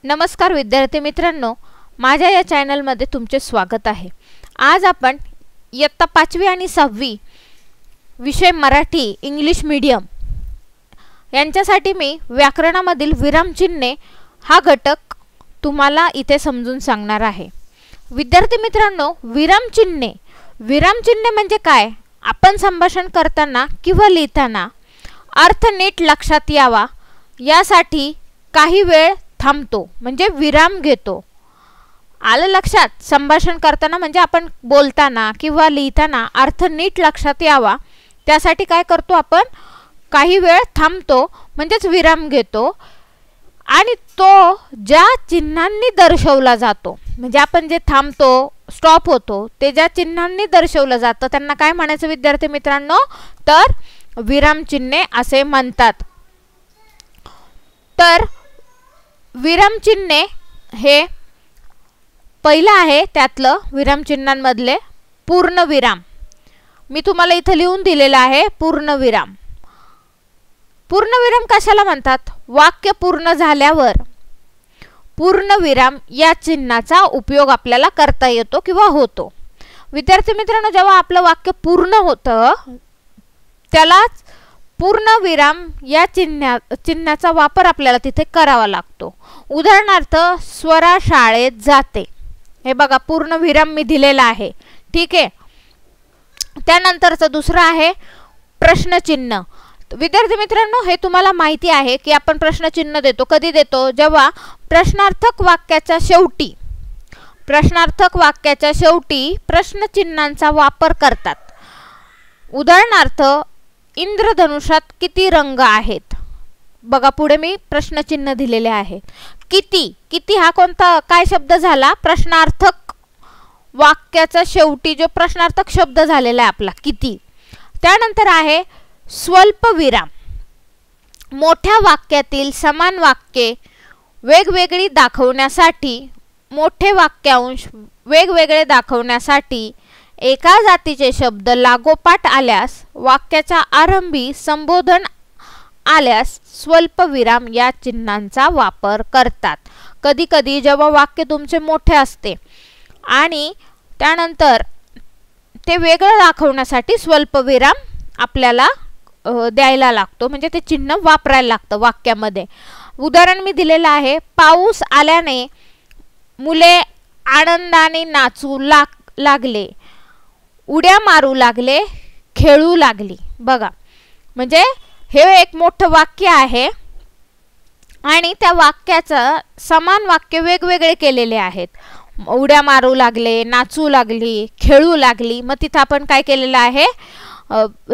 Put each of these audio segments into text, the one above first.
नमस्कार विद्यार्थी मित्रांनो, माझ्या या चॅनलमध्ये तुमचे स्वागत आहे। आज आपण इयत्ता 5वी आणि 6वी विषय मराठी इंग्लिश मीडियम यांच्यासाठी मी व्याकरणामधील विरामचिन्हे हा घटक तुम्हाला इथे समजून सांगणार आहे। विद्यार्थी मित्रांनो, विरामचिन्हे म्हणजे काय? आपण संभाषण करताना किंवा लिहिताना अर्थ नीट लक्षात यावा यासाठी काही वेळ थांबतो म्हणजे विराम घेतो। आलं लक्षात? संभाषण करताना म्हणजे आपण बोलताना किंवा लिहिताना अर्थ नीट लक्षात यावा त्यासाठी काय करतो? आपण काही वेळ थांबतो म्हणजेच विराम घेतो आणि तो ज्या चिन्हांनी दर्शवला जातो म्हणजे आपण जे थांबतो स्टॉप होतो ते ज्या चिन्हांनी दर्शवलं जातं त्यांना काय म्हणायचं विद्यार्थी मित्रांनो? तर विरामचिन्हे असे म्हणतात। तर विरामचिन्हे हे पहिलं आहे त्यातलं विरामचिन्हांमधले पूर्णविराम। मी तुम्हाला इथे लिहून दिलेला आहे पूर्णविराम। पूर्णविराम कशाला म्हणतात? वाक्य पूर्ण झाल्यावर पूर्णविराम या चिन्हाचा उपयोग आपल्याला करता येतो किंवा होतो। विद्यार्थी मित्रांनो, जेव्हा आपलं वाक्य पूर्ण होतं त्यालाच पूर्णविराम या चिन्हाचा वापर आपल्याला तिथे करावा लागतो। उदाहरणार्थ, स्वरा शाळेत जाते, हे बघा पूर्णविराम मी दिलेला आहे, ठीक आहे। त्यानंतरचं दुसरं आहे प्रश्नचिन्ह। विद्यार्थी मित्रांनो, हे तुम्हाला माहिती आहे की आपण प्रश्नचिन्ह देतो। कधी देतो? जेव्हा प्रश्नार्थक वाक्याच्या शेवटी प्रश्नचिन्हांचा वापर करतात। उदाहरणार्थ, इंद्रधनुष्यात किती रंग आहेत? बघा पुढे मी प्रश्नचिन्ह दिलेले आहे। किती हा कोणता काय शब्द झाला? प्रश्नार्थक वाक्याचा शेवटी जो प्रश्नार्थक शब्द झालेला आहे आपला किती। त्यानंतर आहे स्वल्पविराम। मोठ्या वाक्यातील समान वाक्ये वेगवेगळी दाखवण्यासाठी मोठे वाक्यांश वेगवेगळे दाखवण्यासाठी एका जातीचे शब्द लागोपाठ आल्यास वाक्याच्या आरंभी संबोधन आल्यास स्वल्पविराम या चिन्हांचा वापर करतात। कधी कधी जेव्हा वाक्य तुमचे मोठे असते आणि त्यानंतर ते वेगळं दाखवण्यासाठी स्वल्पविराम आपल्याला द्यायला लागतो म्हणजे ते चिन्ह वापरायला लागतं वाक्यामध्ये। उदाहरण मी दिलेलं आहे, पाऊस आल्याने मुले आनंदाने नाचू लागले, उड्या मारू लागले, खेळू लागली। बघा म्हणजे हे एक मोठं वाक्य आहे आणि त्या वाक्याचं समान वाक्य वेगवेगळे केलेले आहेत। उड्या मारू लागले, नाचू लागली, खेळू लागली, मग तिथं आपण काय केलेलं आहे?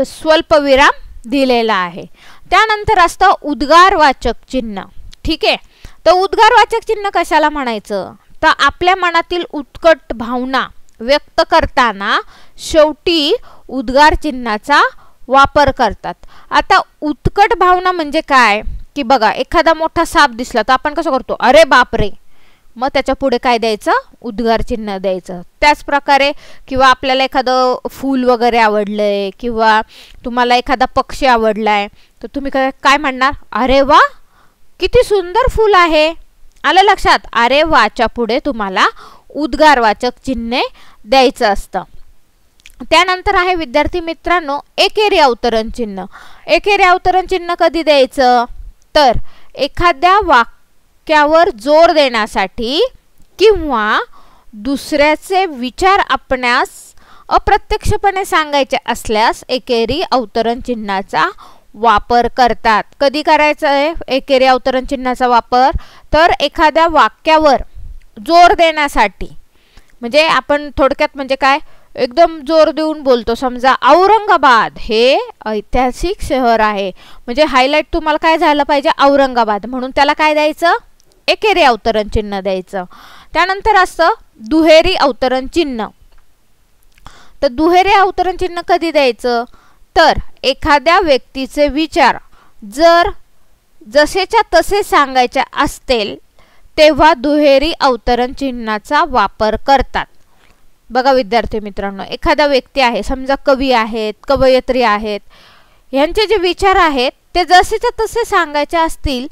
स्वल्पविराम दिलेला आहे। त्यानंतर असतं उद्गारवाचक चिन्ह, ठीक आहे। तर उद्गारवाचक चिन्ह कशाला म्हणायचं? तर आपल्या मनातील उत्कट भावना व्यक्त करताना शेवटी उद्गार चिन्हाचा वापर करतात। आता उत्कट भावना म्हणजे काय की बघा एखादा मोठा साप दिसला तर आपण कसं करतो? अरे बापरे! मग त्याच्या पुढे काय द्यायचं? उद्गार चिन्ह द्यायचं। त्याच प्रकारे किंवा आपल्याला एखादं फूल वगैरे आवडलंय किंवा तुम्हाला एखादा पक्षी आवडलाय तर तुम्ही काय म्हणणार? अरे वा, किती सुंदर फूल आहे। आलं लक्षात? अरे वाच्या पुढे तुम्हाला उद्गारवाचक चिन्ह द्यायचं असतं। त्यानंतर आहे विद्यार्थी मित्रांनो एकेरी अवतरण चिन्ह। एकेरी अवतरण चिन्ह कधी द्यायचं? तर एखाद्या वाक्यावर जोर देण्यासाठी किंवा दुसऱ्याचे विचार आपणास अप्रत्यक्षपणे सांगायचे असल्यास एकेरी अवतरण चिन्हाचा वापर करतात। कधी करायचा आहे एकेरी अवतरण चिन्हाचा वापर? तर एखाद्या वाक्यावर जोर देण्यासाठी म्हणजे आपण थोडक्यात म्हणजे काय एकदम जोर देऊन बोलतो। समजा औरंगाबाद हे ऐतिहासिक शहर आहे म्हणजे हायलाइट तुम्हाला काय झालं पाहिजे? औरंगाबाद, म्हणून त्याला काय द्यायचं? एकेरी अवतरण चिन्ह द्यायचं। त्यानंतर असतं दुहेरी अवतरण चिन्ह। तर दुहेरी अवतरण चिन्ह कधी द्यायचं? तर एखाद्या व्यक्तीचे विचार जर जसेच्या तसे सांगायचे असतील तेव्हा दुहेरी अवतरण चिन्हाचा वापर करतात। बघा विद्यार्थी मित्रांनो, एखादा व्यक्ती आहे, समजा कवी आहेत, कवयित्री आहेत, यांचे जे विचार आहेत ते जसेच्या तसे सांगायचे असतील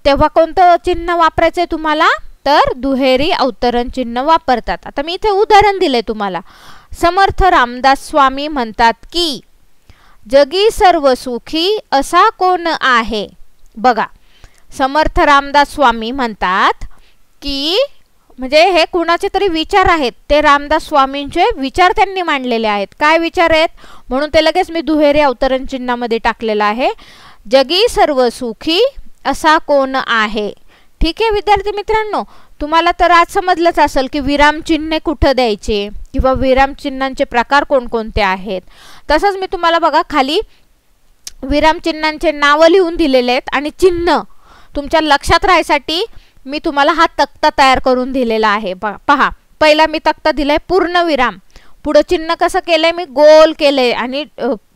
तेव्हा कोणतं चिन्ह वापरायचं आहे तुम्हाला, तर दुहेरी अवतरण चिन्ह वापरतात. आता मी इथे उदाहरण दिले तुम्हाला. समर्थ रामदास स्वामी म्हणतात की जगी सर्व सुखी असा कोण आहे. बघा, समर्थ रामदास स्वामी म्हणतात की म्हणजे हे कुणाचे तरी विचार आहेत, ते रामदास स्वामींचे विचार त्यांनी मांडलेले आहेत. काय विचार आहेत म्हणून ते लगेच मी दुहेरी अवतरण चिन्हामध्ये टाकलेलं आहे. जगी सर्व सुखी असा कोण आहे. ठीक आहे विद्यार्थी मित्रांनो, तुम्हाला तर आज समजलंच असेल की विरामचिन्हे कुठं द्यायचे किंवा विरामचिन्हांचे प्रकार कोणकोणते आहेत. तसंच मी तुम्हाला बघा खाली विरामचिन्हांचे नावं लिहून दिलेले आहेत आणि चिन्ह तुमच्या लक्षात राहायसाठी मी तुम्हाला हा तक्ता तयार करून दिलेला आहे. पहा, पहिला मी तक्ता दिलाय पूर्णविराम, पुढं चिन्ह कसं केलंय मी गोल केलंय आणि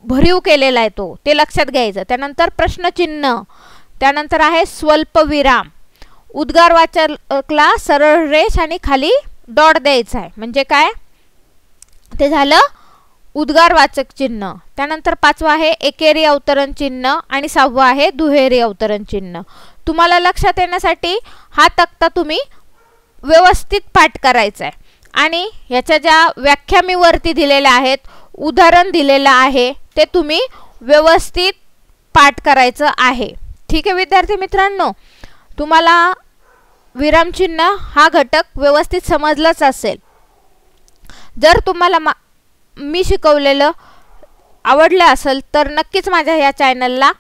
भरीव केलेला आहे तो, ते लक्षात घ्यायचं. त्यानंतर प्रश्नचिन्ह, त्यानंतर आहे स्वल्पविराम, उद्गारवाचकला सरळ रेष आणि खाली डॉट द्यायचा आहे, म्हणजे काय ते झालं उद्गारवाचक चिन्ह. त्यानंतर 5वं आहे एकेरी अवतरण चिन्ह आणि 6वं आहे दुहेरी अवतरण चिन्ह. तुम्हाला लक्षात येण्यासाठी हा तक्ता तुम्ही व्यवस्थित पाठ करायचा आहे आणि याच्या ज्या व्याख्या मी वरती दिलेल्या आहेत, उदाहरण दिलेलं आहे, ते तुम्ही व्यवस्थित पाठ करायचं आहे. ठीक आहे विद्यार्थी मित्रांनो, तुम्हाला विरामचिन्ह हा घटक व्यवस्थित समजलाच असेल. जर तुम्हाला मी शिकवलेलं आवडलं असेल तर नक्कीच माझ्या या चॅनलला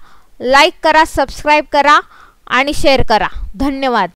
लाईक करा, सबस्क्राईब करा आणि शेअर करा. धन्यवाद.